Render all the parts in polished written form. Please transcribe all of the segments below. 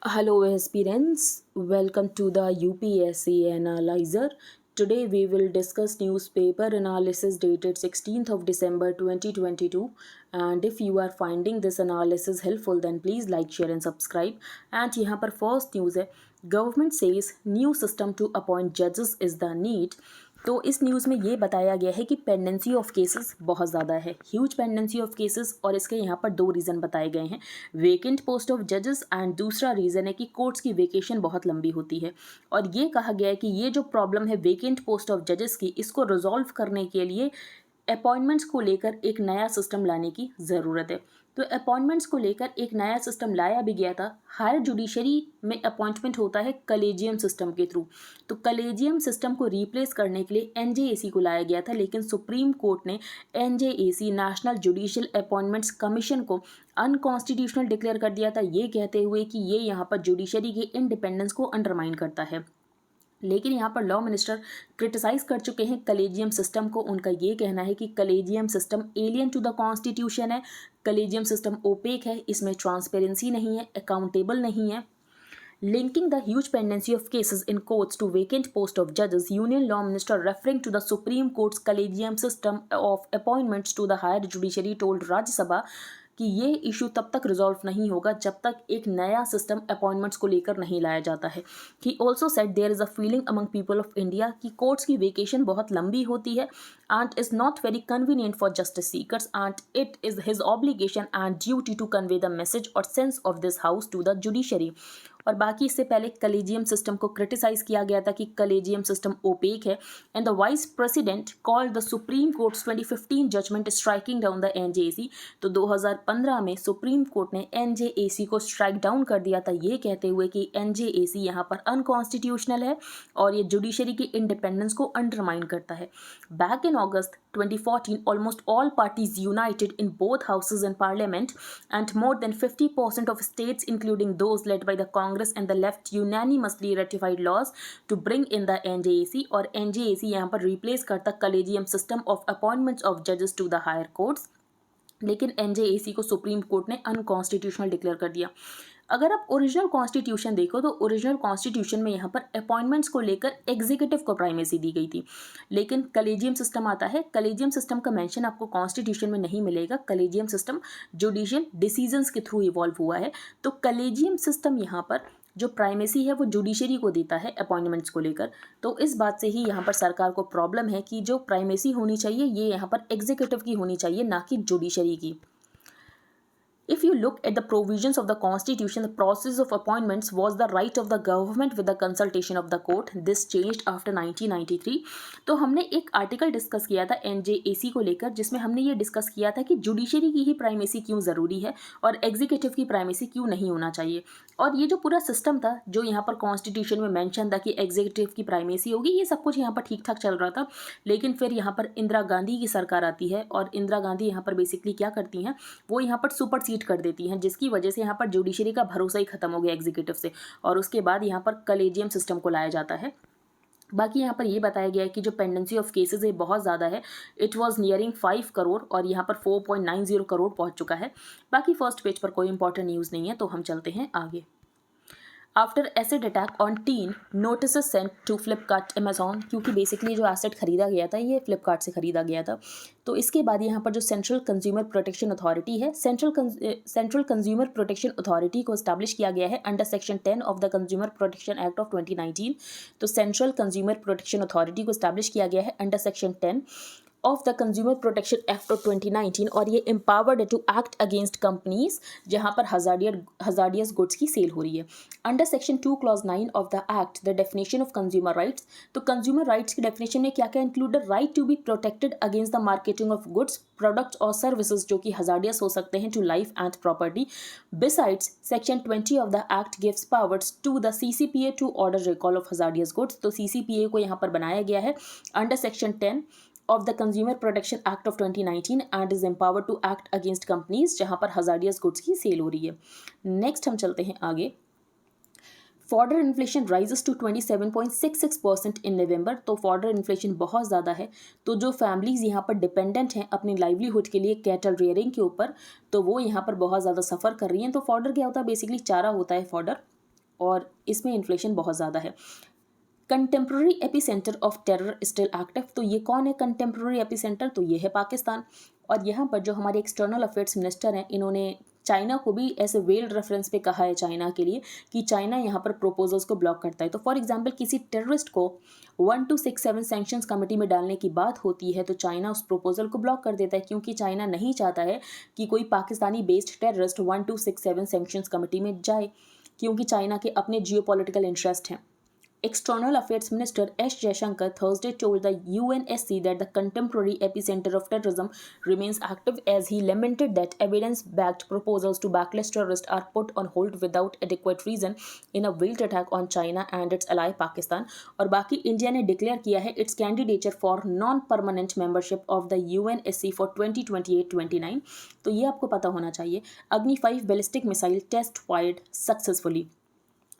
Hello, aspirants. Welcome to the UPSC Analyzer. Today we will discuss newspaper analysis dated 16th of December 2022. And if you are finding this analysis helpful, then please like, share and subscribe. And यहाँ पर first news है, government says new system to appoint judges is the need. तो इस news में ये बताया गया है कि पेंडेंसी ऑफ केसेस बहुत ज़्यादा है, ह्यूज पेंडेंसी ऑफ केसेस, और इसके यहाँ पर दो रीज़न बताए गए हैं, वेकेंट पोस्ट ऑफ जजेस एंड दूसरा रीज़न है कि कोर्ट्स की वेकेशन बहुत लंबी होती है। और ये कहा गया है कि ये जो प्रॉब्लम है वेकेंट पोस्ट ऑफ जजेस की, इसको रिजॉल्व करने के लिए अपॉइंटमेंट्स को लेकर एक नया सिस्टम लाने की ज़रूरत है। तो अपॉइंटमेंट्स को लेकर एक नया सिस्टम लाया भी गया था। हायर जुडिशरी में अपॉइंटमेंट होता है कलेजियम सिस्टम के थ्रू, तो कलेजियम सिस्टम को रिप्लेस करने के लिए एनजेएसी को लाया गया था, लेकिन सुप्रीम कोर्ट ने NJAC national judicial appointments commission को अनकॉन्स्टिट्यूशनल डिक्लेयर कर दिया था, ये कहते हुए कि ये यहाँ पर जुडिशरी के इंडिपेंडेंस को अंडरमाइन करता है। लेकिन यहाँ पर लॉ मिनिस्टर क्रिटिसाइज कर चुके हैं कलेजियम सिस्टम को। उनका ये कहना है कि collegium system alien to the constitution है, कलेजियम सिस्टम ओपेक है, इसमें ट्रांसपेरेंसी नहीं है, अकाउंटेबल नहीं है। Linking the huge pendency of cases in courts to vacant post of judges, Union Law Minister referring to the Supreme Court's collegium system of appointments to the higher judiciary told Rajya Sabha कि ये issue तब तक resolve नहीं होगा जब तक एक नया सिस्टम अपॉइंटमेंट्स को लेकर नहीं लाया जाता है। He also said there is a feeling among people of India कि कोर्ट्स की वेकेशन बहुत लंबी होती है and is not very convenient for justice seekers and it is his obligation and duty to convey the message और sense of this house to the judiciary. और बाकी इससे पहले कलेजियम सिस्टम को क्रिटिसाइज किया गया था कि कलेजियम सिस्टम ओपेक है and the vice president called the supreme court's 2015 judgment striking down the NJAC. तो 2015 में सुप्रीम कोर्ट ने एनजेएसी को स्ट्राइक डाउन कर दिया था, ये कहते हुए कि एनजेएसी यहाँ पर अनकॉन्स्टिट्यूशनल है और ये जुडिशरी की इंडिपेंडेंस को अंडरमाइन करता है। Back in August 2014, almost all parties united in both houses in parliament and more than 50% of states, including those led by the Congress and the left, unanimously ratified laws to bring in the NJAC। और NJAC यहाँ पर replace करता collegium system of appointments of जजेस to the higher courts, लेकिन NJAC को supreme court ने unconstitutional declare कर दिया। अगर आप ओरिजिनल कॉन्स्टिट्यूशन देखो तो ओरिजिनल कॉन्स्टिट्यूशन में यहाँ पर अपॉइंटमेंट्स को लेकर एग्जीक्यूटिव को प्राइमेसी दी गई थी, लेकिन कलेजियम सिस्टम आता है, कलेजियम सिस्टम का मेंशन आपको कॉन्स्टिट्यूशन में नहीं मिलेगा। कलेजियम सिस्टम जुडिशियल डिसीजंस के थ्रू इवॉल्व हुआ है, तो कलेजियम सिस्टम यहाँ पर जो प्राइमेसी है वो जुडिशरी को देता है अपॉइंटमेंट्स को लेकर। तो इस बात से ही यहाँ पर सरकार को प्रॉब्लम है कि जो प्राइमेसी होनी चाहिए ये यहाँ पर एग्जीक्यूटिव की होनी चाहिए, ना कि जुडिशरी की। If you look at the provisions of the Constitution, the process of appointments was the right of the government with the consultation of the court. This changed after 1993. तो हमने एक आर्टिकल डिस्कस किया था NJAC को लेकर, जिसमें हमने ये डिस्कस किया था कि जुडिशरी की ही प्राइमेसी क्यों ज़रूरी है और एग्जीक्यूटिव की प्राइमेसी क्यों नहीं होना चाहिए। और ये जो पूरा सिस्टम था जो यहाँ पर कॉन्स्टिट्यूशन में मेंशन था कि एग्जीक्यूटिव की प्राइमेसी होगी, ये सब कुछ यहाँ पर ठीक ठाक चल रहा था। लेकिन फिर यहाँ पर इंदिरा गांधी की सरकार आती है और इंदिरा गांधी यहाँ पर बेसिकली क्या करती हैं, वो यहाँ पर सुपर कर देती हैं, जिसकी वजह से यहाँ पर जुडिशरी का भरोसा ही खत्म हो गया एग्जीक्यूटिव से, और उसके बाद यहाँ पर कलेजियम सिस्टम को लाया जाता है। बाकी यहाँ पर ये बताया गया है कि जो पेंडेंसी ऑफ केसेस है बहुत ज़्यादा है, इट वाज नियरिंग 5 करोड़ और यहाँ पर 4.90 करोड़ पहुँच चुका है। बाकी फर्स्ट पेज पर कोई इंपॉर्टेंट न्यूज़ नहीं है, तो हम चलते हैं आगे। After acid attack on teen, notice sent to Flipkart Amazon, क्योंकि बेसिकली जो एसेट खरीदा गया था ये फ्लिपकार्ट से खरीदा गया था। तो इसके बाद यहाँ पर जो सेंट्रल कंज्यूमर प्रोटेक्शन अथॉरिटी है, सेंट्रल कंज्यूमर प्रोटेक्शन अथॉरिटी को इस्टेब्लिश किया गया है under section 10 of the consumer protection act of 2019। तो सेंट्रल कंज्यूमर प्रोटेक्शन अथॉरिटी को इस्टेब्लिश किया गया है under section 10 of the consumer protection act of 2019, और ये empowered to act against companies जहां पर हजार्डियस गुड्स की सेल हो रही है। Under section 2 clause 9 of the act, the definition of consumer rights. तो कंज्यूमर राइट्स की डेफिनेशन में क्या क्या include, right to be protected against the marketing of goods, products और सर्विसेज जो कि हजार्डियस हो सकते हैं to life and property. Besides section 20 of the act gives powers to the CCPA to order recall of hazardous goods. तो CCPA को यहाँ पर बनाया गया है under section 10 of the Consumer Protection Act of 2019 and is empowered to act against companies जहाँ पर hazardous goods की सेल हो रही है। नेक्स्ट हम चलते हैं आगे। फॉर्डर इन्फ्लेशन राइजेस टू 27.66% इन नवंबर। तो फॉर्डर इन्फ्लेशन बहुत ज़्यादा है, तो जो फैमिलीज़ यहाँ पर डिपेंडेंट हैं अपनी लाइवलीहुड के लिए कैटल रियरिंग के ऊपर, तो वो यहाँ पर बहुत ज़्यादा सफ़र कर रही हैं। तो फॉर्डर क्या होता है, बेसिकली चारा होता है फॉर्डर। और इसमें इन्फ्लेशन बहुत ज़्यादा है। Contemporary epicentre of terror still active, तो ये कौन है कंटेम्प्रेरी एपिसेंटर? तो ये है पाकिस्तान। और यहाँ पर जो हमारे एक्सटर्नल अफेयर्स मिनिस्टर हैं, इन्होंने चाइना को भी ऐसे वेल्ड रेफरेंस पे कहा है चाइना के लिए कि चाइना यहाँ पर प्रपोजल्स को ब्लॉक करता है। तो फॉर एग्जांपल किसी टेररिस्ट को 1267 सैंक्शंस कमेटी में डालने की बात होती है तो चाइना उस प्रपोजल को ब्लॉक कर देता है, क्योंकि चाइना नहीं चाहता है कि कोई Pakistani based terrorist 1267 sanctions committee में जाए, क्योंकि चाइना के अपने जियोपॉलिटिकल इंटरेस्ट हैं। External Affairs Minister S. Jaishankar Thursday told the UNSC that the contemporary epicenter of terrorism remains active, as he lamented that evidence-backed proposals to backlist terrorists are put on hold without adequate reason in a veiled attack on China and its ally Pakistan. और बाकी India ने declare किया है its candidature for non-permanent membership of the UNSC for 2028-29। तो ये आपको पता होना चाहिए। Agni 5 ballistic missile test fired successfully,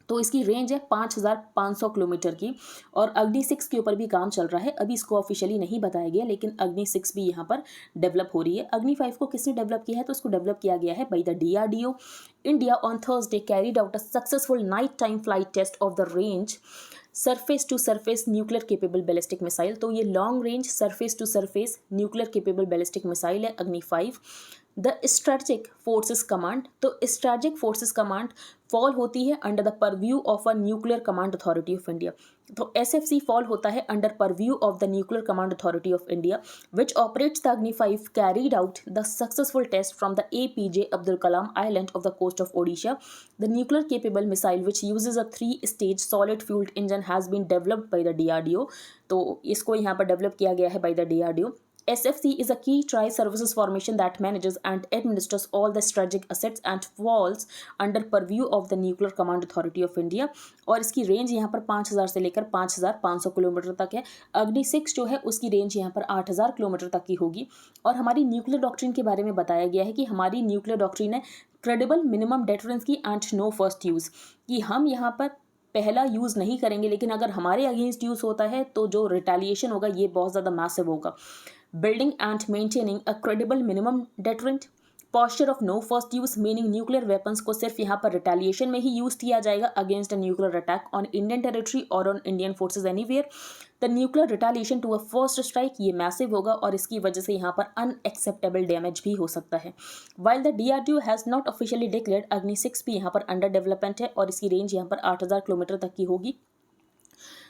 तो इसकी रेंज है 5500 किलोमीटर की। और अग्नि 6 के ऊपर भी काम चल रहा है, अभी इसको ऑफिशियली नहीं बताया गया, लेकिन अग्नि 6 भी यहाँ पर डेवलप हो रही है। अग्नि 5 को किसने डेवलप किया है? तो उसको डेवलप किया गया है by the DRDO। India on Thursday carried out a successful night time flight test of the range surface to surface nuclear capable ballistic missile. तो ये long range surface to surface nuclear capable ballistic missile है Agni 5। The strategic forces command, तो strategic forces command fall होती है under the purview of a nuclear command authority of India. तो SFC fall होता है under purview of the nuclear command authority of India which operates the Agni 5 carried out the successful test from the APJ Abdul Kalam island off the coast of Odisha. The nuclear capable missile which uses a 3-stage solid fuelled engine has been developed by the DRDO। तो इसको यहाँ पर develop किया गया है by the DRDO। SFC is a key tri-services formation that manages and administers all the strategic assets and falls under purview of the Nuclear Command Authority of India। और इसकी range यहाँ पर 5000 से लेकर 5500 किलोमीटर तक है। अग्नि 6 जो है उसकी रेंज यहाँ पर 8000 किलोमीटर तक की होगी। और हमारी न्यूक्लियर डॉक्ट्रिन के बारे में बताया गया है कि हमारी न्यूक्लियर डॉक्ट्रिन है क्रेडिबल मिनिमम डेटरेंस की एंड नो फर्स्ट यूज़, कि हम यहाँ पर पहला यूज़ नहीं करेंगे, लेकिन अगर हमारे अगेंस्ट यूज़ होता है तो जो रिटेलिएशन होगा ये बहुत ज़्यादा मैसिव होगा। Building and maintaining a credible minimum deterrent posture of no first use, meaning nuclear weapons को सिर्फ यहाँ पर रिटेलिएशन में ही यूज़ किया जाएगा against a nuclear attack on Indian territory और on Indian forces anywhere. The nuclear retaliation to a first strike ये massive होगा और इसकी वजह से यहाँ पर अनएक्सेप्टेबल डैमेज भी हो सकता है। While the DRDO has not officially declared, अग्नि 6 भी यहाँ पर अंडर डेवलपमेंट है और इसकी रेंज यहाँ पर 8000 किलोमीटर तक की होगी।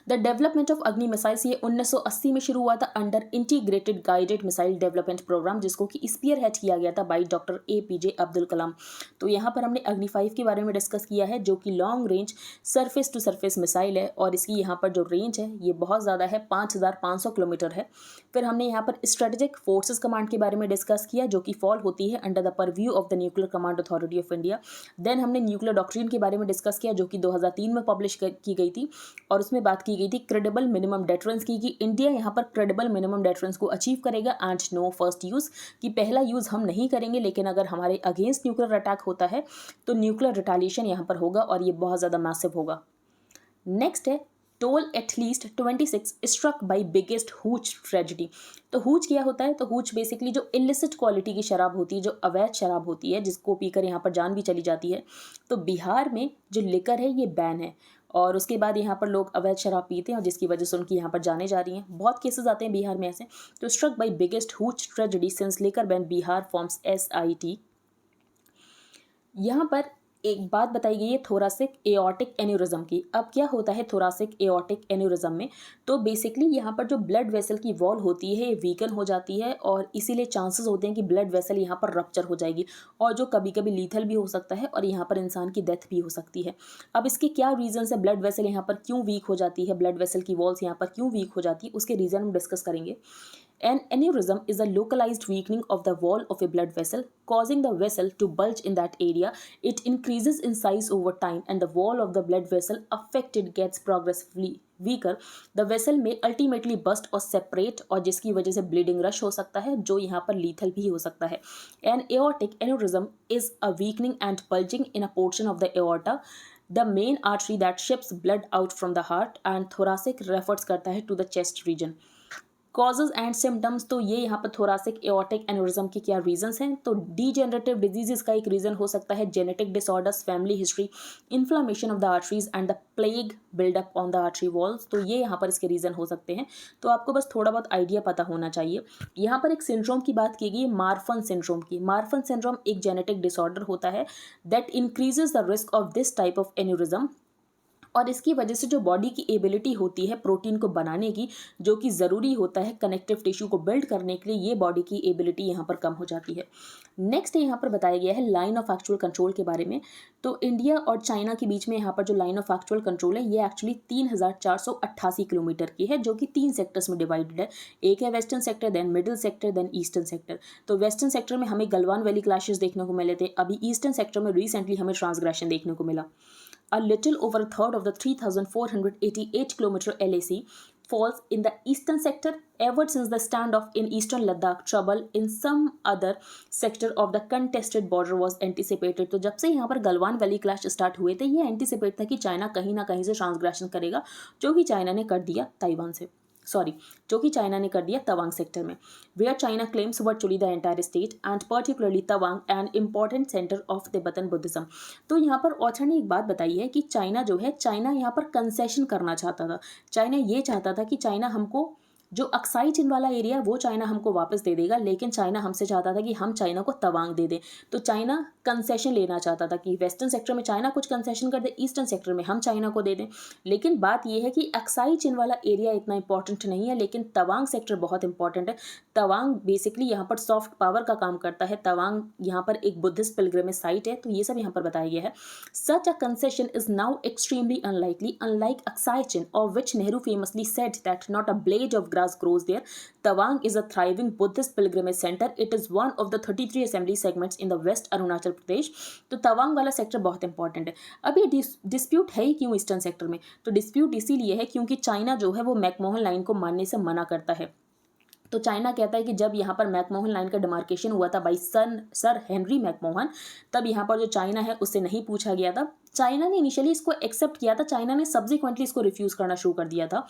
The development of Agni missiles ये 1980 में शुरू हुआ था under integrated guided missile development programme, जिसको कि स्पीयर हेड किया गया था by doctor APJ Abdul Kalam. तो यहाँ पर हमने अग्नि 5 के बारे में डिस्कस किया है, जो कि long range surface to surface missile है और इसकी यहाँ पर जो रेंज है ये बहुत ज़्यादा है, 5500 किलोमीटर है। फिर हमने यहाँ पर स्ट्रेटेजिक फोर्सेस कमांड के बारे में डिस्कस किया, जो कि फॉल होती है under the purview of the nuclear command authority of India. Then हमने न्यूक्लियर डॉक्ट्रिन के बारे में डिस्कस किया, जो कि 2003 में पब्लिश की गई थी और उसमें बात की गई थी क्रेडिबल मिनिमम डेटरेंस की, कि इंडिया यहाँ पर क्रेडिबल मिनिमम डेटरेंस को अचीव करेगा एंड नो फर्स्ट यूज़, कि पहला यूज़ हम नहीं करेंगे, लेकिन अगर हमारे अगेंस्ट न्यूक्लियर अटैक होता है तो न्यूक्लियर रिटेलिएशन यहाँ पर होगा और ये बहुत ज़्यादा मैसिव होगा। नेक्स्ट है toll at least 26 struck by biggest hooch tragedy. तो हूच क्या होता है? तो हूच बेसिकली जो इलिसिट क्वालिटी की शराब होती है, जो अवैध शराब होती है, जिसको पीकर यहाँ पर जान भी चली जाती है। तो बिहार में जो लिकर है ये बैन है और उसके बाद यहाँ पर लोग अवैध शराब पीते हैं और जिसकी वजह से उनकी यहाँ पर जाने जा रही हैं। बहुत केसेस आते हैं बिहार में ऐसे। तो struck by biggest hooch tragedy since liquor ban Bihar forms SIT। यहाँ पर एक बात बताई गई है थोरासिक एओर्टिक एन्यूरिज्म की। अब क्या होता है थोरासिक एओर्टिक एन्यूरिज्म में? तो बेसिकली यहाँ पर जो ब्लड वेसल की वॉल होती है ये वीकन हो जाती है और इसीलिए चांसेस होते हैं कि ब्लड वेसल यहाँ पर रप्चर हो जाएगी और जो कभी कभी लीथल भी हो सकता है और यहाँ पर इंसान की डेथ भी हो सकती है। अब इसके क्या रीजन है, ब्लड वेसल यहाँ पर क्यों वीक हो जाती है, ब्लड वेसल की वॉल्स यहाँ पर क्यों वीक हो जाती है, उसके रीजन हम डिस्कस करेंगे। An aneurysm is a localized weakening of the wall of a blood vessel, causing the vessel to bulge in that area. It increases in size over time, and the wall of the blood vessel affected gets progressively weaker. The vessel may ultimately burst or separate, और जिसकी वजह से bleeding rush हो सकता है, जो यहाँ पर lethal भी हो सकता है। An aortic aneurysm is a weakening and bulging in a portion of the aorta, the main artery that ships blood out from the heart, and thoracic refers करता है to the chest region. Causes and symptoms, तो ये यहाँ पर thoracic aortic aneurysm की क्या reasons हैं, तो डीजेनरेटिव डिजीजेस का एक रीजन हो सकता है, genetic disorders, family history, inflammation of the arteries and the plaque buildup on the artery walls, तो ये यहाँ पर इसके रीजन हो सकते हैं। तो आपको बस थोड़ा बहुत आइडिया पता होना चाहिए। यहाँ पर एक सिंड्रोम की बात की गई है, मार्फन सिंड्रोम की। मार्फन सिंड्रोम एक जेनेटिक डिसऑर्डर होता है that increases the risk of this type of aneurysm, और इसकी वजह से जो बॉडी की एबिलिटी होती है प्रोटीन को बनाने की, जो कि ज़रूरी होता है कनेक्टिव टिश्यू को बिल्ड करने के लिए, ये बॉडी की एबिलिटी यहाँ पर कम हो जाती है। नेक्स्ट यहाँ पर बताया गया है लाइन ऑफ एक्चुअल कंट्रोल के बारे में। तो इंडिया और चाइना के बीच में यहाँ पर जो लाइन ऑफ एक्चुअल कंट्रोल है ये एक्चुअली 3488 किलोमीटर की है, जो कि 3 सेक्टर्स में डिवाइडेड है। एक है western sector, then middle sector, then eastern sector. तो वेस्टर्न सेक्टर में हमें गलवान वैली क्लैशेस देखने को मिले थे, अभी ईस्टर्न सेक्टर में रिसेंटली हमें ट्रांसग्रेशन देखने को मिला। A little over a third of the 3,488 km LAC falls in the eastern sector. Ever since the standoff in eastern Ladakh, trouble in some other sector of the contested border was anticipated. तो जब से यहाँ पर Galwan valley clash start हुए थे, ये anticipate था कि चाइना कहीं ना कहीं से ट्रांसग्रेशन करेगा, जो कि चाइना ने कर दिया ताइवान से, जो कि चाइना ने कर दिया तवांग सेक्टर में, where China claims virtually the entire state and particularly Tawang an important centre of Tibetan Buddhism. तो यहाँ पर ऑथर ने एक बात बताई है कि चाइना जो है, चाइना यहाँ पर कंसेशन करना चाहता था। चाइना ये चाहता था कि चाइना हमको जो अक्साई चिन वाला एरिया वो चाइना हमको वापस दे देगा, लेकिन चाइना हमसे चाहता था कि हम चाइना को तवांग दे दें। तो चाइना कंसेशन लेना चाहता था कि वेस्टर्न सेक्टर में चाइना कुछ कंसेशन कर दे, ईस्टर्न सेक्टर में हम चाइना को दे दें। लेकिन बात यह है कि अक्साई चिन वाला एरिया इतना इंपॉर्टेंट नहीं है, लेकिन तवांग सेक्टर बहुत इंपॉर्टेंट है। तवांग बेसिकली यहाँ पर सॉफ्ट पावर का काम करता है। तवांग यहाँ पर एक बुद्धिस्ट पिलग्रिमेज साइट है, तो ये सब यहाँ पर बताया गया है। Such a concession is now extremely unlikely, unlike Aksai Chin, of which Nehru famously said that not a blade of grass grows there. Tawang is a thriving Buddhist pilgrimage center. It is one of the 33 assembly segments in the West Arunachal Pradesh. तो तवांग वाला sector बहुत important है। अब ये dispute है ही क्यों eastern sector में, तो डिस्प्यूट इसीलिए है क्योंकि चाइना जो है वो मैकमोहन लाइन को मानने से मना करता है। तो चाइना कहता है कि जब यहाँ पर मैकमोहन लाइन का डिमार्केशन हुआ था बाई सर हेनरी मैकमोहन, तब यहाँ पर जो चाइना है उससे नहीं पूछा गया था। चाइना ने इनिशियली इसको एक्सेप्ट किया था, चाइना ने सब्सिक्वेंटली इसको रिफ्यूज करना शुरू कर दिया था।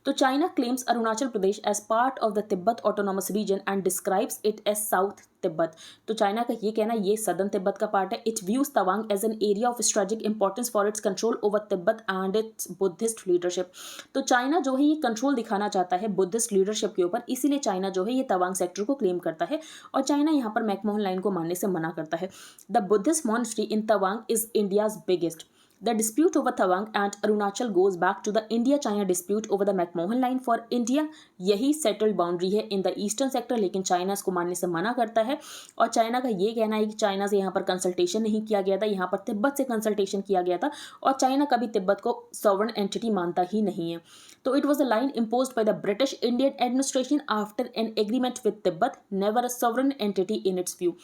तो China claims Arunachal Pradesh as part of the Tibet autonomous region and describes it as South Tibet. तो चाइना का ये कहना ये सदर्न तिब्बत का पार्ट है। It views Tawang as an area of strategic importance for its control over Tibet and its Buddhist leadership. तो China जो है ये कंट्रोल दिखाना चाहता है बुद्धिस्ट लीडरशिप के ऊपर, इसीलिए चाइना जो है ये तवांग सेक्टर को क्लेम करता है, और चाइना यहाँ पर मैकमोहन लाइन को मानने से मना करता है। The Buddhist monastery in Tawang is India's biggest. The dispute over Tawang and Arunachal goes back to the India-China dispute over the McMahon line. For India, यही settled boundary है in the eastern sector, लेकिन China इसको मानने से मना करता है। और चाइना का ये कहना है कि चाइना से यहाँ पर कंसल्टेशन नहीं किया गया था, यहाँ पर तिब्बत से कंसल्टेशन किया गया था, और चाइना कभी तिब्बत को सॉवरन एंटिटी मानता ही नहीं है। तो it was a line imposed by the British Indian administration after an agreement with Tibet, never a sovereign entity in its view.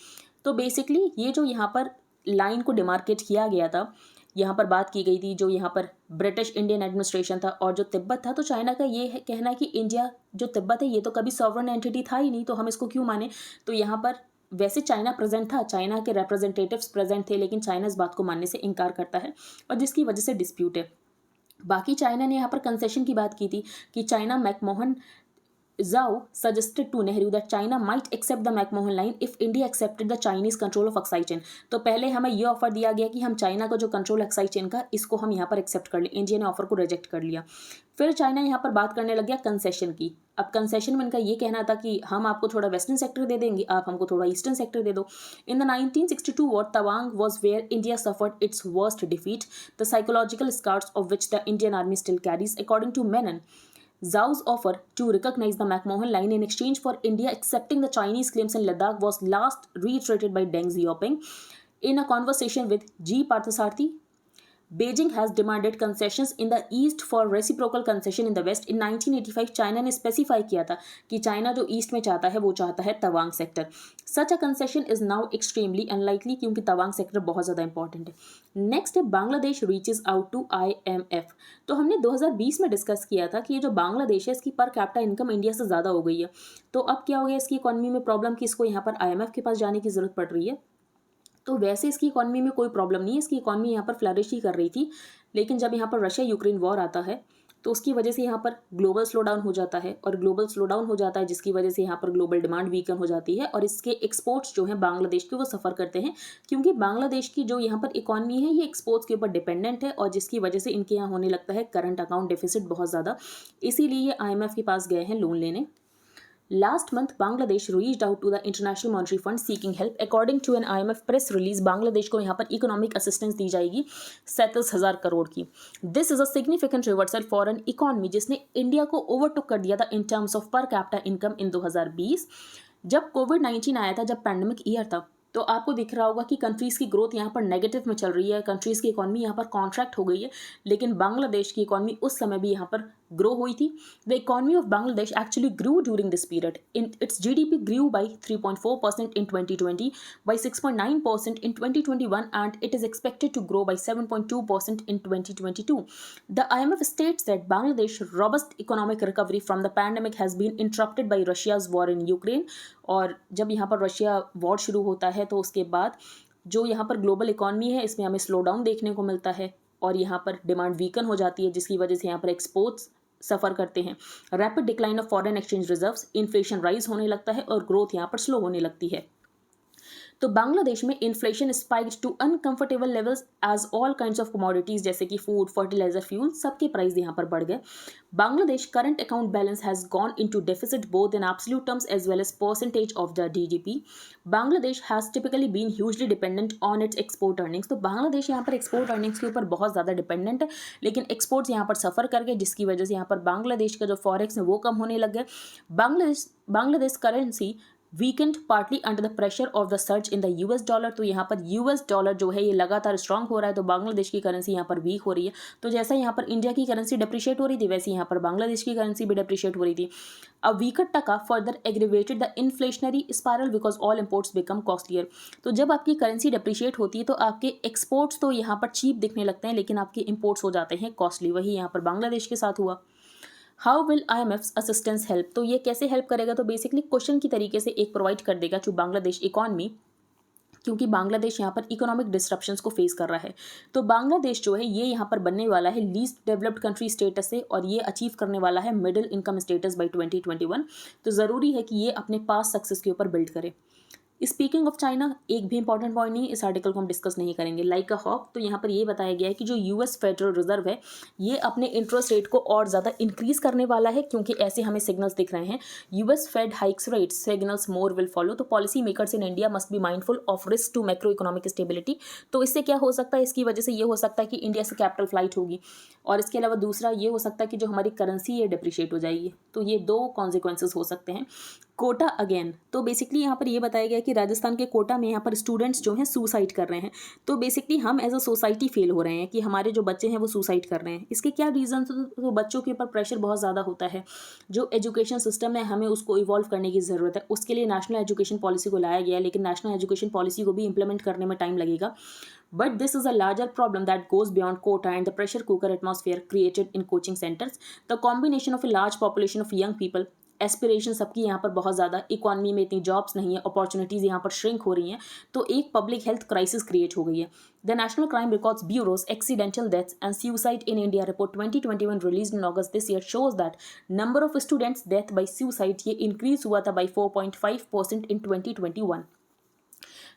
तो बेसिकली ये जो यहाँ पर लाइन को डिमार्केट किया गया था, यहाँ पर बात की गई थी, जो यहाँ पर ब्रिटिश इंडियन एडमिनिस्ट्रेशन था और जो तिब्बत था, तो चाइना का ये है कहना है कि इंडिया जो तिब्बत है ये तो कभी सॉवरन एंटिटी था ही नहीं, तो हम इसको क्यों माने। तो यहाँ पर वैसे चाइना प्रेजेंट था, चाइना के रिप्रेजेंटेटिव्स प्रेजेंट थे, लेकिन चाइना इस बात को मानने से इनकार करता है, और जिसकी वजह से डिस्प्यूट है। बाकी चाइना ने यहाँ पर कंसेशन की बात की थी कि China McMahon Zhao suggested to Nehru that China might accept the McMahon line if India accepted the Chinese control of Aksai Chin. तो पहले हमें ये ऑफर दिया गया कि हम चाइना का जो कंट्रोल अक्साई चेन का, इसको हम यहाँ पर एक्सेप्ट कर लें। इंडिया ने ऑफर को रिजेक्ट कर लिया। फिर चाइना यहाँ पर बात करने लग गया कंसेशन की। अब कंसेशन में इनका ये कहना था कि हम आपको थोड़ा वेस्टर्न सेक्टर दे देंगे, आप हमको थोड़ा ईस्टर्न सेक्टर दे दो। In the 1962 war Tawang was where India suffered its worst defeat, the psychological scars of which the Indian army still carries, according to Menon. Zhao's offer to recognize the McMahon line in exchange for India accepting the Chinese claims in Ladakh was last reiterated by Deng Xiaoping in a conversation with G. Parthasarathi. Beijing has demanded concessions in the east for reciprocal concession in the west. In 1985 China ने specify किया था कि China जो east में चाहता है वो चाहता है Tawang sector. Such a concession is now extremely unlikely, क्योंकि तवांग सेक्टर बहुत ज़्यादा इंपॉर्टेंट है। नेक्स्ट है Bangladesh reaches out to IMF। तो हमने 2020 में डिस्कस किया था कि ये जो बांग्लादेश है इसकी पर कैपिटा इनकम इंडिया से ज़्यादा हो गई है। तो अब क्या हो गया इसकी इकॉनमी में प्रॉब्लम कि इसको यहाँ पर IMF के पास जाने की ज़रूरत पड़ रही है। तो वैसे इसकी इकॉनमी में कोई प्रॉब्लम नहीं है, इसकी इकॉनमी यहाँ पर फ्लरिश ही कर रही थी, लेकिन जब यहाँ पर रशिया यूक्रेन वॉर आता है तो उसकी वजह से यहाँ पर ग्लोबल स्लो डाउन हो जाता है, और ग्लोबल स्लो डाउन हो जाता है जिसकी वजह से यहाँ पर ग्लोबल डिमांड वीकन हो जाती है, और इसके एक्सपोर्ट्स जो हैं बांग्लादेश के वो सफ़र करते हैं, क्योंकि बांग्लादेश की जो यहाँ पर इकॉनमी है ये एक्सपोर्ट्स के ऊपर डिपेंडेंट है, और जिसकी वजह से इनके यहाँ होने लगता है करंट अकाउंट डेफिसिट बहुत ज़्यादा, इसीलिए ये IMF के पास गए हैं लोन लेने। Last month, Bangladesh reached out to the International Monetary Fund seeking help. According to an IMF press release, Bangladesh को यहाँ पर इकोनॉमिक असिस्टेंस दी जाएगी 37,000 करोड़ की। This is a significant reversal for an economy जिसने इंडिया को ओवरटुक कर दिया था in terms of per capita income in 2020। जब कोविड-19 आया था, जब पैंडेमिक ईयर था, तो आपको दिख रहा होगा कि कंट्रीज़ की ग्रोथ यहाँ पर नेगेटिव में चल रही है, कंट्रीज़ की इकॉनमी यहाँ पर कॉन्ट्रैक्ट हो गई है, लेकिन बांग्लादेश की इकॉनमी उस समय भी यहाँ पर ग्रो हुई थी। The economy of Bangladesh actually grew during this period. Its GDP grew by 3.4% in 2020, by 6.9% in 2021, and it is expected to grow by 7.2% in 2022. The IMF states that Bangladesh's robust economic recovery from the pandemic has been interrupted by Russia's war in Ukraine. और जब यहाँ पर Russia war शुरू होता है तो उसके बाद जो यहाँ पर ग्लोबल इकॉनमी है इसमें हमें स्लो डाउन देखने को मिलता है, और यहाँ पर डिमांड वीकन हो जाती है, जिसकी वजह से यहाँ पर एक्सपोर्ट्स सफ़र करते हैं। Rapid decline of foreign exchange reserves, inflation rise होने लगता है और ग्रोथ यहाँ पर स्लो होने लगती है। तो बांग्लादेश में inflation spiked to uncomfortable levels as all kinds of commodities जैसे कि फूड, फर्टिलाइजर, फ्यूल, सबके प्राइस यहाँ पर बढ़ गए। Bangladesh current account balance has gone into deficit both in absolute terms as well as percentage of the GDP। Bangladesh has typically been hugely dependent on its export earnings. तो बांग्लादेश यहाँ पर export earnings के ऊपर बहुत ज़्यादा डिपेंडेंट है, लेकिन एक्सपोर्ट्स यहाँ पर सफ़र कर गए, जिसकी वजह से यहाँ पर बांग्लादेश का जो फॉरेक्स है वो कम होने लग गए। Bangladesh currency weekend partly under the pressure of the search in the US dollar. तो यहाँ पर US डॉलर जो है ये लगातार स्ट्रांग हो रहा है, तो बांग्लादेश की करेंसी यहाँ पर वीक हो रही है। तो जैसा यहाँ पर इंडिया की करेंसी डिप्रिशिएट हो रही थी, वैसे यहाँ पर बांग्लादेश की करेंसी भी डिप्रिशिएट हो रही थी। अ वीकर टका further aggravated the inflationary spiral because all imports become costlier. तो जब आपकी करेंसी डिप्रिशिएट होती है तो आपके एक्सपोर्ट्स तो यहाँ पर चीप दिखने लगते हैं, लेकिन आपके इंपोर्ट्स हो जाते हैं कॉस्टली। वही यहाँ पर बांग्लादेश के साथ हुआ। How will IMF assistance help? तो ये कैसे हेल्प करेगा? तो बेसिकली क्वेश्चन की तरीके से एक प्रोवाइड कर देगा टू बांग्लादेश इकॉनमी, क्योंकि बांग्लादेश यहाँ पर इकोनॉमिक डिस्ट्रप्शंस को फेस कर रहा है। तो बांग्लादेश जो है ये यहाँ पर बनने वाला है लीस्ट डेवलप्ड कंट्री स्टेटस से, और ये अचीव करने वाला है मिडिल इनकम स्टेटस बाय 2021। तो ज़रूरी है कि ये अपने पास सक्सेस के ऊपर बिल्ड करे। स्पीकिंग ऑफ चाइना, एक भी इंपॉर्टेंट पॉइंट नहीं, इस आर्टिकल को हम डिस्कस नहीं करेंगे। लाइक अ हॉक, तो यहाँ पर ये बताया गया है कि जो US फेडरल रिजर्व है ये अपने इंटरेस्ट रेट को और ज़्यादा इंक्रीज करने वाला है, क्योंकि ऐसे हमें सिग्नल्स दिख रहे हैं। US Fed hikes rates, signals more will follow. तो policy makers in India must be mindful of risk to macro economic stability. तो इससे क्या हो सकता है? इसकी वजह से ये हो सकता है कि इंडिया से कैपिटल फ्लाइट होगी, और इसके अलावा दूसरा ये हो सकता है कि जो हमारी करेंसी ये डिप्रिशिएट हो जाएगी। तो ये दो कॉन्सिक्वेंसेस हो सकते हैं। कोटा अगेन, तो बेसिकली यहाँ पर ये बताया गया कि राजस्थान के कोटा में यहाँ पर स्टूडेंट्स जो हैं सुसाइड कर रहे हैं। तो बेसिकली हम एज अ सोसाइटी फेल हो रहे हैं कि हमारे जो बच्चे हैं वो सुसाइड कर रहे हैं। इसके क्या रीज़न? तो बच्चों के ऊपर प्रेशर बहुत ज़्यादा होता है। जो एजुकेशन सिस्टम है हमें उसको इवॉल्व करने की ज़रूरत है। उसके लिए नेशनल एजुकेशन पॉलिसी को लाया गया है, लेकिन नेशनल एजुकेशन पॉलिसी को भी इंप्लीमेंट करने में टाइम लगेगा। But this is a larger problem that goes beyond quota and the pressure cooker atmosphere created in coaching centers. The combination of a large population of young people, aspiration सबकी यहाँ पर बहुत ज़्यादा, economy में इतनी jobs नहीं है, opportunities यहाँ पर श्रिंक हो रही हैं, तो एक पब्लिक हेल्थ क्राइसिस क्रिएट हो गई है। The national crime records bureaus accidental deaths and suicide in India report 2021 released in August this year shows that number of students death by suicide ये इंक्रीज हुआ था बाई 4.5% इन 2021।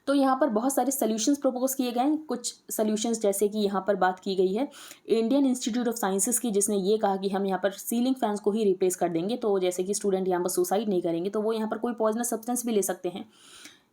तो यहाँ पर बहुत सारे सॉल्यूशंस प्रपोज किए गए हैं। कुछ सॉल्यूशंस जैसे कि यहाँ पर बात की गई है इंडियन इंस्टीट्यूट ऑफ साइंसेस की, जिसने ये कहा कि हम यहाँ पर सीलिंग फैंस को ही रिप्लेस कर देंगे। तो जैसे कि स्टूडेंट यहाँ पर सुसाइड नहीं करेंगे तो वो यहाँ पर कोई पॉइजनस सब्सटेंस भी ले सकते हैं।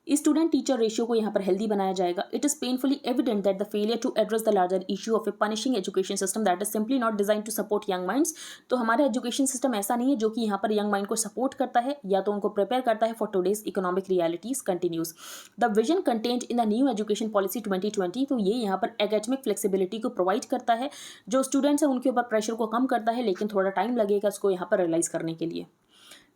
स्टूडेंट टीचर रेशियो को यहाँ पर हेल्दी बनाया जाएगा। It is painfully evident that the failure to address the larger issue of a punishing education system that is simply not design to support young minds. तो हमारा एजुकेशन सिस्टम ऐसा नहीं है जो कि यहाँ पर यंग माइंड को सपोर्ट करता है या तो उनको प्रिपेयर करता है for today's economic realities continues. The vision content in the new education policy 2020, तो ये यहाँ पर एकेडमिक फ्लेक्सिबिलिटी को प्रोवाइड करता है। जो स्टूडेंट्स हैं उनके ऊपर प्रेशर को कम करता है, लेकिन थोड़ा टाइम लगेगा इसको यहाँ पर रियलाइज करने के लिए।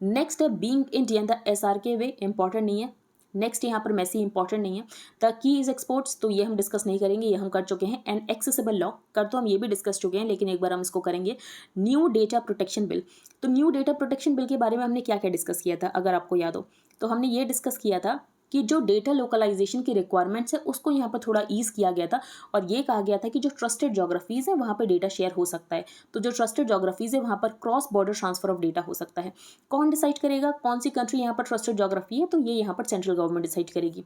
नेक्स्ट है being Indian the SRK way, important नहीं है। नेक्स्ट यहाँ पर मेसी इंपॉर्टेंट नहीं है। द की इज एक्सपोर्ट्स, तो ये हम डिस्कस नहीं करेंगे, ये हम कर चुके हैं। एंड एक्सेसिबल लॉ कर तो हम ये भी डिस्कस चुके हैं, लेकिन एक बार हम इसको करेंगे। न्यू डेटा प्रोटेक्शन बिल, तो न्यू डेटा प्रोटेक्शन बिल के बारे में हमने क्या क्या डिस्कस किया था अगर आपको याद हो, तो हमने ये डिस्कस किया था कि कि जो डेटा लोकलाइजेशन की रिक्वायरमेंट्स है उसको यहाँ पर थोड़ा ईज किया गया था और ये कहा गया था कि जो ट्रस्टेड जोग्राफीज़ है वहाँ पर डेटा शेयर हो सकता है। तो जो ट्रस्टेड जोग्राफीज़ है वहाँ पर cross border transfer of data हो सकता है। कौन डिसाइड करेगा कौन सी कंट्री यहाँ पर ट्रस्टेड जोग्राफी है? तो ये यहाँ पर सेंट्रल गवर्नमेंट डिसाइड करेगी।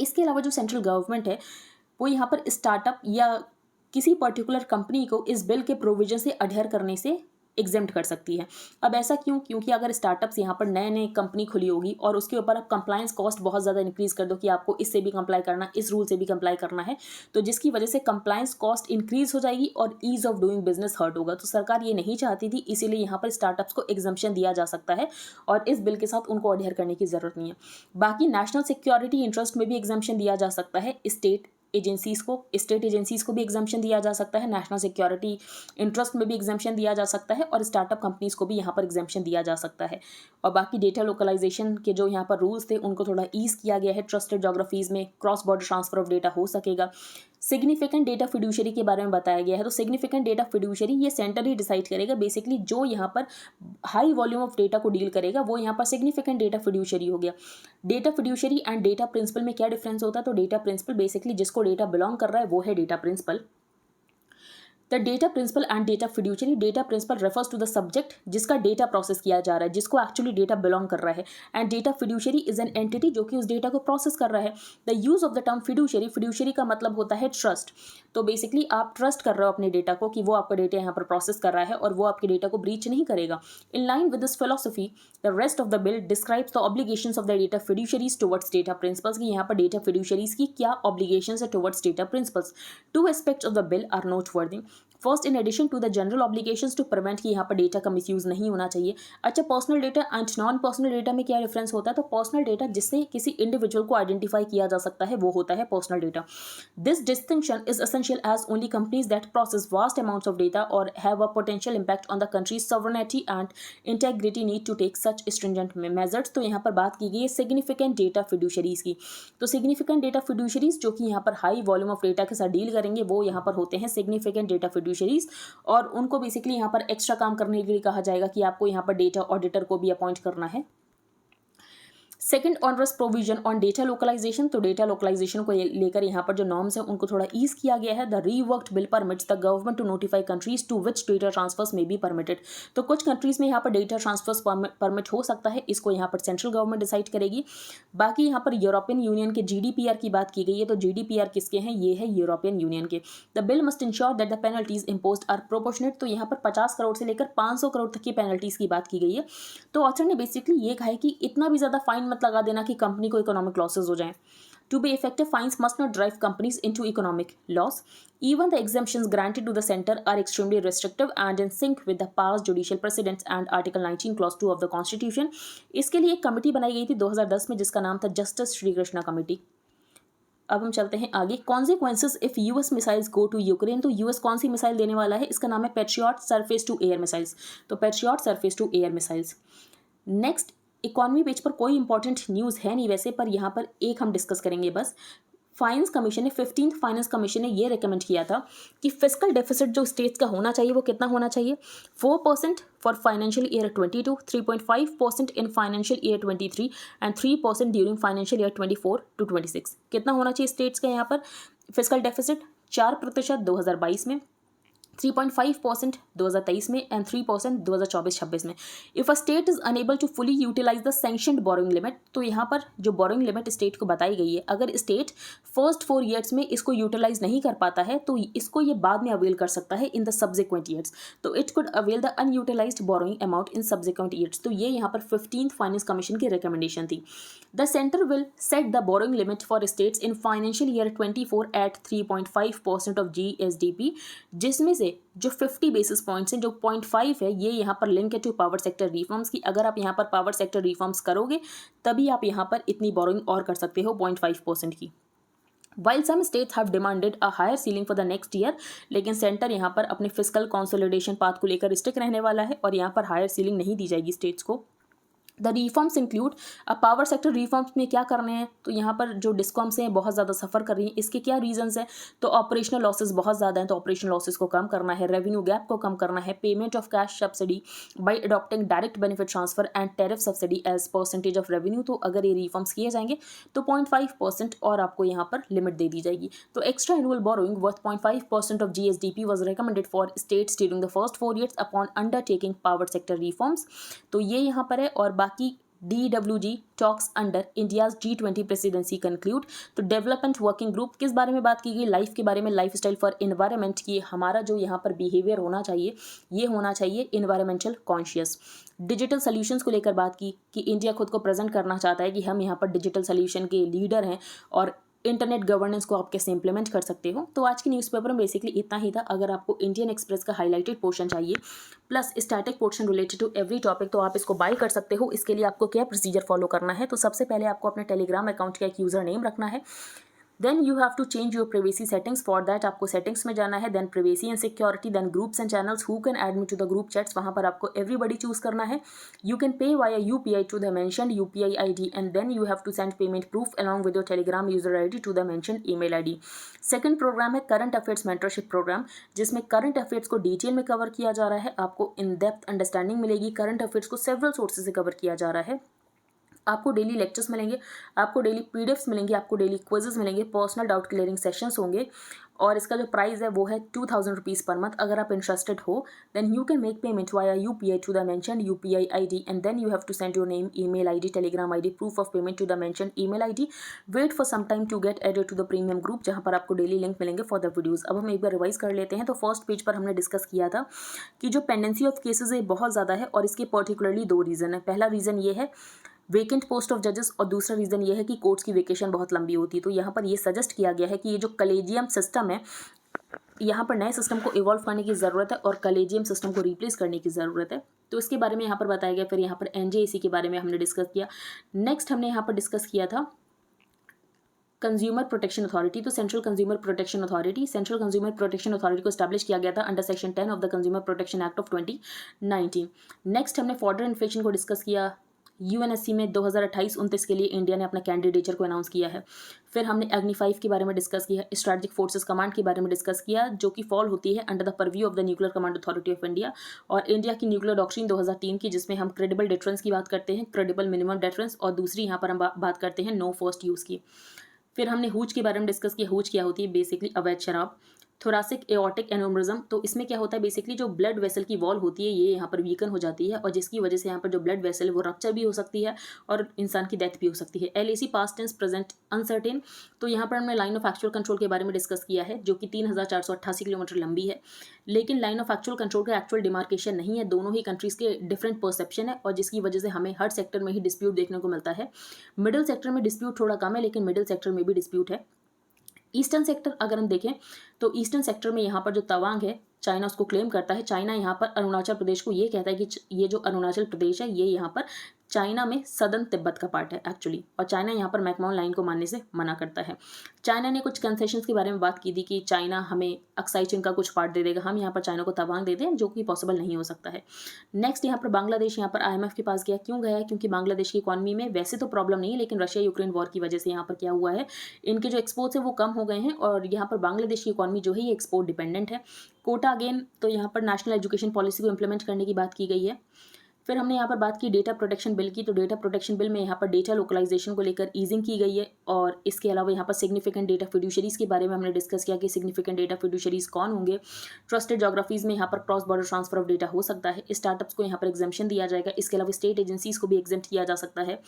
इसके अलावा जो सेंट्रल गवर्नमेंट है वो यहाँ पर स्टार्टअप या किसी पर्टिकुलर कंपनी को इस बिल के प्रोविजन से अडहेयर करने से एग्जेम्प्ट कर सकती है। अब ऐसा क्यों? क्योंकि अगर स्टार्टअप्स यहाँ पर नए नए कंपनी खुली होगी और उसके ऊपर आप कंप्लायंस कॉस्ट बहुत ज़्यादा इंक्रीज़ कर दो कि आपको इससे भी कंप्लाई करना, इस रूल से भी कंप्लाई करना है, तो जिसकी वजह से कंप्लायंस कॉस्ट इंक्रीज़ हो जाएगी और ease of doing business hurt होगा। तो सरकार ये नहीं चाहती थी, इसीलिए यहाँ पर स्टार्टअप्स को एग्जम्पशन दिया जा सकता है और इस बिल के साथ उनको अडहेयर करने की ज़रूरत नहीं है। बाकी नेशनल सिक्योरिटी इंटरेस्ट में भी एग्जम्पशन दिया जा सकता है। स्टेट एजेंसीज को भी एग्जम्पशन दिया जा सकता है, नेशनल सिक्योरिटी इंटरेस्ट में भी एग्जम्पशन दिया जा सकता है और स्टार्टअप कंपनीज को भी यहाँ पर एग्जम्पशन दिया जा सकता है। और बाकी डेटा लोकलाइजेशन के जो यहाँ पर रूल्स थे उनको थोड़ा ईज किया गया है। ट्रस्टेड जोग्राफीज में cross border transfer of data हो सकेगा। सिग्निफिकेंट डेटा फिड्यूशरी के बारे में बताया गया है। तो सिग्निफिकेंट डेटा फिड्यूशरी ये सेंटर ही डिसाइड करेगा। बेसिकली जो यहाँ पर हाई वॉल्यूम ऑफ डेटा को डील करेगा वो यहाँ पर सिग्निफिकेंट डेटा फिड्यूशरी हो गया। Data fiduciary and data principal में क्या डिफरेंस होता है? तो डेटा प्रिंसिपल बेसिकली जिसको डेटा बिलोंग कर रहा है वो है data principal. The data principal and data fiduciary, data principal refers to the subject जिसका डेटा प्रोसेस किया जा रहा है, जिसको एक्चुअली डेटा बिलोंग कर रहा है, and data fiduciary is an entity जो कि उस डेटा को प्रोसेस कर रहा है। The use of the term fiduciary, fiduciary का मतलब होता है ट्रस्ट। तो बेसिकली आप ट्रस्ट कर रहे हो अपने डेटा को कि वो आपका डेटा यहाँ पर प्रोसेस कर रहा है और वो आपके डेटा को ब्रीच नहीं करेगा। In line with this philosophy the rest of the bill describes the obligations of the data fiduciaries towards data principals की यहाँ पर डेटा फिड्यूशरीज की क्या ऑब्लिगेशंस है towards data principals. Two aspects of the bill are noteworthy. First, in addition to the general obligations to prevent कि यहाँ पर data का मिसयूज नहीं होना चाहिए। अच्छा, personal data and non personal data में क्या डिफरेंस होता है? तो पर्सनल डेटा जिससे किसी इंडिविजुअल को आइडेंटिफाई किया जा सकता है वो होता है personal data. This distinction is essential as only companies that process vast amounts of data और have a potential impact on the country's sovereignty and integrity need to take such stringent measures. तो यहाँ पर बात की गई है significant data fiduciaries की। तो सिग्निफिकेंट डेटा फिड्यूशरीज जो कि यहाँ पर हाई वॉल्यूम ऑफ डेटा के साथ डील करेंगे वो यहाँ पर होते हैं सिग्निफिकेंट डेटा फिड्यूशरीज, और उनको बेसिकली यहाँ पर एक्स्ट्रा काम करने के लिए कहा जाएगा कि आपको यहाँ पर डेटा ऑडिटर को भी अपॉइंट करना है। Second, onerous provision on data localisation. तो डेटा लोकलाइजेशन को लेकर यहाँ पर जो नॉर्म्स है उनको थोड़ा ईज किया गया है। The reworked bill permits the government to notify countries to which data transfers may be permitted. तो कुछ कंट्रीज में यहाँ पर डेटा ट्रांसफर्स परमिट हो सकता है, इसको यहाँ पर सेंट्रल गवर्नमेंट डिसाइड करेगी। बाकी यहाँ पर यूरोपियन यूनियन के GDPR की बात की गई है। तो GDPR किसके हैं? ये है यूरोपियन यूनियन के। The bill must ensure that the penalties imposed are proportionate. तो यहाँ पर 50 करोड़ से लेकर 500 करोड़ तक की पेनल्टीज की बात की गई है। तो ऑथर ने बेसिकली ये कहा है कि इतना भी ज़्यादा फाइन मत लगा देना कि कंपनी को इकोनॉमिक लॉसेज हो जाए। To be effective, fines must not drive companies into economic loss. Even the exemptions granted to the center are extremely restrictive and in sync with the past judicial precedents and Article 19 Clause 2 of the Constitution. इसके लिए एक committee बनाई गई थी 2010 में जिसका नाम था जस्टिस श्री कृष्णा कमेटी। अब हम चलते हैं आगे। Consequences if US missiles go to Ukraine. तो यूएस कौन सी मिसाइल देने वाला है? इसका नाम है Patriot surface to air missiles. तो Patriot surface to air missiles. Next, economy page पर कोई इंपॉर्टेंट न्यूज़ है नहीं वैसे, पर यहाँ पर एक हम डिस्कस करेंगे बस। फाइनेंस कमीशन ने 15th फाइनेंस कमीशन ने ये रिकमेंड किया था कि फिस्कल डेफिसिट जो स्टेट्स का होना चाहिए वो कितना होना चाहिए? 4% for financial year 22, 3.5% in financial year 23 and 3% during financial year 24 to 26। कितना होना चाहिए स्टेट्स का यहाँ पर फिस्कल डेफिसिट? 4% 2022 में, 3.5% 2023 में एंड 3% 2024-26 में। If a state is unable to fully utilise the sanctioned borrowing limit. तो यहाँ पर जो बोरोइंग लिमिट स्टेट को बताई गई है, अगर स्टेट फर्स्ट 4 ईयर्स में इसको यूटिलाइज नहीं कर पाता है तो इसको ये बाद में अवेल कर सकता है इन द सब्सिक्वेंट ईयर्स। तो it could avail the unutilised borrowing amount in subsequent years. तो ये यहाँ पर 15th फाइनेंस कमीशन की रिकमेंडेशन थी। The centre will set the borrowing limit for states in financial year 24 at 3.5% of GSDP, जिसमें से जो 50 बेसिस पॉइंट्स हैं, जो 0.5 है, ये यहाँ पर लिंक है टू पावर सेक्टर रिफॉर्म्स की। अगर आप यहाँ पर पावर सेक्टर रिफॉर्म्स करोगे तभी आप यहाँ पर इतनी बोरोइंग और कर सकते हो 0.5% की। While some states have demanded a higher ceiling for the next year, लेकिन सेंटर यहाँ पर अपने फिस्कल कंसोलिडेशन पाथ को लेकर स्टिक रहने वाला है और यहाँ पर हायर सीलिंग नहीं दी जाएगी स्टेट्स को। द रिफॉर्म्स इंक्लूड, अब पावर सेक्टर रिफॉर्म्स में क्या करने हैं, तो यहाँ पर जो डिस्कॉम्स हैं बहुत ज़्यादा सफ़र कर रही हैं, इसके क्या रीजंस हैं, तो ऑपरेशनल लॉसेस बहुत ज़्यादा हैं, तो ऑपरेशनल लॉसेस को कम करना है, रेवेन्यू गैप को कम करना है, payment of cash subsidy by adopting direct benefit transfer and tariff subsidy as percentage of revenue, तो अगर ये रिफॉर्म्स किए जाएंगे तो 0.5% और आपको यहाँ पर लिमिट दे दी जाएगी। तो extra annual borrowing worth 0.5% of GSDP was recommended for states during the first 4 years upon undertaking power sector reforms, तो ये यहाँ पर है। और बाकी DWG talks under India's G20 presidency conclude, तो डेवलपमेंट वर्किंग ग्रुप किस बारे में बात की गई, लाइफ के बारे में, लाइफ स्टाइल फॉर इन्वायरमेंट की हमारा जो यहाँ पर बिहेवियर होना चाहिए ये होना चाहिए इन्वायरमेंटल कॉन्शियस। डिजिटल सोल्यूशंस को लेकर बात की कि इंडिया खुद को प्रेजेंट करना चाहता है कि हम यहाँ पर डिजिटल सोल्यूशन के लीडर हैं और इंटरनेट गवर्नेंस को आप कैसे इंप्लीमेंट कर सकते हो। तो आज की न्यूज़पेपर में बेसिकली इतना ही था। अगर आपको इंडियन एक्सप्रेस का हाईलाइटेड पोर्शन चाहिए plus static portion related to every topic, तो आप इसको बाय कर सकते हो। इसके लिए आपको क्या प्रोसीजर फॉलो करना है, तो सबसे पहले आपको अपने टेलीग्राम अकाउंट का एक यूज़र नेम रखना है, then you have to change your privacy settings, for that आपको सेटिंग्स में जाना है, then privacy and security, then groups and channels, who can add me to the group chats, वहाँ पर आपको एवरीबडी चूज करना है। You can pay via UPI to the mentioned UPI ID and then you have to send payment proof along with your Telegram user ID to the mentioned email ID। Second program है current affairs mentorship programme, जिसमें current affairs को detail में cover किया जा रहा है। आपको in depth understanding मिलेगी, करंट अफेयर्स को सेवरल सोर्सेज से कवर किया जा रहा है। आपको डेली लेक्चर्स मिलेंगे, आपको डेली PDFs मिलेंगे, आपको डेली क्विजेस मिलेंगे, पर्सनल डाउट क्लियरिंग सेशंस होंगे और इसका जो प्राइस है वो है 2000 रुपीज़ पर मंथ। अगर आप इंटरेस्टेड हो then you can make payment via UPI to the mentioned UPI ID and then you have to send your name, email ID, Telegram ID, proof of payment to the mentioned email ID। Wait for some time to get added to the premium group, जहाँ पर आपको daily link मिलेंगे for the videos. अब हम एक बार revise कर लेते हैं। तो फर्स्ट पेज पर हमने डिस्कस किया था कि जो पेंडेंसी ऑफ केसेज है बहुत ज़्यादा है और इसके पर्टिकुलरली 2 रीज़न है। पहला रीज़न ये है वेकेंट पोस्ट ऑफ जजेस और दूसरा रीज़न ये है कि कोर्ट्स की वेकेशन बहुत लंबी होती है। तो यहाँ पर ये सजेस्ट किया गया है कि ये जो कलेजियम सिस्टम है यहाँ पर नए सिस्टम को इवॉल्व करने की ज़रूरत है और कलेजियम सिस्टम को रिप्लेस करने की ज़रूरत है। तो इसके बारे में यहाँ पर बताया गया। फिर यहाँ पर NJAC के बारे में हमने डिस्कस किया। नेक्स्ट हमने यहाँ पर डिस्कस किया था कंज्यूमर प्रोटेक्शन अथॉरिटी। तो सेंट्रल कंज्यूमर प्रोटेक्शन अथॉरिटी को स्टैब्लिश किया गया था under section 10 of the consumer protection act of 2019। Next हमने फॉरेन इन्फ्लेशन को डिस्कस किया। UNSC में 2028-29 के लिए इंडिया ने अपना कैंडिडेचर को अनाउंस किया है। फिर हमने अग्नि 5 के बारे में डिस्कस किया, स्ट्रेटेजिक फोर्सेस कमांड के बारे में डिस्कस किया, जो कि फॉल होती है under the purview of the nuclear command authority of India, और इंडिया की न्यूक्लियर डॉक्ट्रिन 2003 की, जिसमें हम क्रेडिबल डिटरेंस की बात करते हैं, क्रेडिबल मिनिमम डिटरेंस, और दूसरी यहाँ पर हम बात करते हैं नो फर्स्ट यूज़ की। फिर हमने हूज के बारे में डिस्कस किया। हूज क्या होती है, बेसिकली अवैध शराब। थोरासिक एओर्टिक एनोमरिज्म, तो इसमें क्या होता है, बेसिकली जो ब्लड वेसल की वॉल होती है ये यहाँ पर वीकन हो जाती है और जिसकी वजह से यहाँ पर जो ब्लड वेसल है वो रप्चर भी हो सकती है और इंसान की डेथ भी हो सकती है। LAC past tense present uncertain, तो यहाँ पर हमने लाइन ऑफ एक्चुअल कंट्रोल के बारे में डिस्कस किया है, जो कि 3488 किलोमीटर लंबी है, लेकिन लाइन ऑफ एक्चुअल कंट्रोल का एक्चुअल डिमार्केशन नहीं है। दोनों ही कंट्रीज़ के डिफरेंट परसेप्शन है और जिसकी वजह से हमें हर सेक्टर में ही डिस्प्यूट देखने को मिलता है। मिडिल सेक्टर में डिस्प्यूट थोड़ा कम है, लेकिन मिडिल सेक्टर में भी डिस्प्यूट है। ईस्टर्न सेक्टर अगर हम देखें तो ईस्टर्न सेक्टर में यहाँ पर जो तवांग है चाइना उसको क्लेम करता है। चाइना यहाँ पर अरुणाचल प्रदेश को ये कहता है कि ये जो अरुणाचल प्रदेश है ये यहाँ पर चाइना में सदर्न तिब्बत का पार्ट है एक्चुअली, और चाइना यहाँ पर मैकमोहन लाइन को मानने से मना करता है। चाइना ने कुछ कंसेशंस के बारे में बात की थी कि चाइना हमें अक्साई चीन का कुछ पार्ट दे देगा, हम यहाँ पर चाइना को तवांग दे दें, जो कि पॉसिबल नहीं हो सकता है। नेक्स्ट यहाँ पर बांग्लादेश यहाँ पर IMF के पास गया। क्यों गया है, क्योंकि बांग्लादेश की इकॉनमी में वैसे तो प्रॉब्लम नहीं है, लेकिन रशिया यूक्रेन वॉर की वजह से यहाँ पर क्या हुआ है, इनके जो एक्सपोर्ट्स है वो कम हो गए हैं और यहाँ पर बांग्लादेश की इकॉनमी जो है ये एक्सपोर्ट डिपेंडेंट है। कोटा अगेन, तो यहाँ पर नेशनल एजुकेशन पॉलिसी को इम्प्लीमेंट करने की बात की गई है। फिर हमने यहाँ पर बात की डेटा प्रोटेक्शन बिल की, तो डेटा प्रोटेक्शन बिल में यहाँ पर डेटा लोकलाइजेशन को लेकर ईजिंग की गई है और इसके अलावा यहाँ पर सिग्निफिकेंट डेटा फिड्यूशरीज के बारे में हमने डिस्कस किया कि सिग्निफिकेंट डेटा फिड्यूशरीज कौन होंगे। ट्रस्टेड जोग्राफीज में यहाँ पर cross border transfer of data हो सकता है। स्टार्टअप्स को यहाँ पर एग्जेम्पशन दिया जाएगा। इसके अलावा स्टेट एजेंसीज को भी एग्जेम्प्ट किया जा सकता है।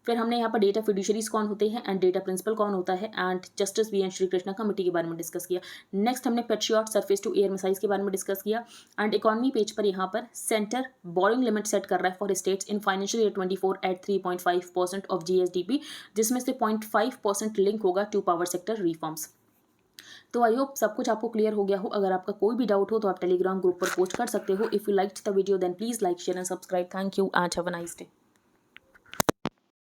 फिर हमने यहाँ पर डेटा फिड्यूशरीज कौन होते हैं एंड डेटा प्रिंसिपल कौन होता है and justice VN Sri Krishna committee के बारे में डिस्कस किया। नेक्स्ट हमने Patriot surface to air missiles के बारे में डिस्कस किया एंड इकॉनमी पेज पर यहाँ पर सेंटर बोरिंग लिमिट सेट कर रहा है for states in financial year 24 at 3.5% of GSDP, जिसमें से 0.5% लिंक होगा टू पावर सेक्टर रिफॉर्म्स। तो आई होप सब कुछ आपको क्लियर हो गया हो। अगर आपका कोई भी डाउट हो तो आप टेलीग्राम ग्रुप पर पोस्ट कर सकते हो। If you liked the video then please like share and subscribe. Thank you and have a nice day.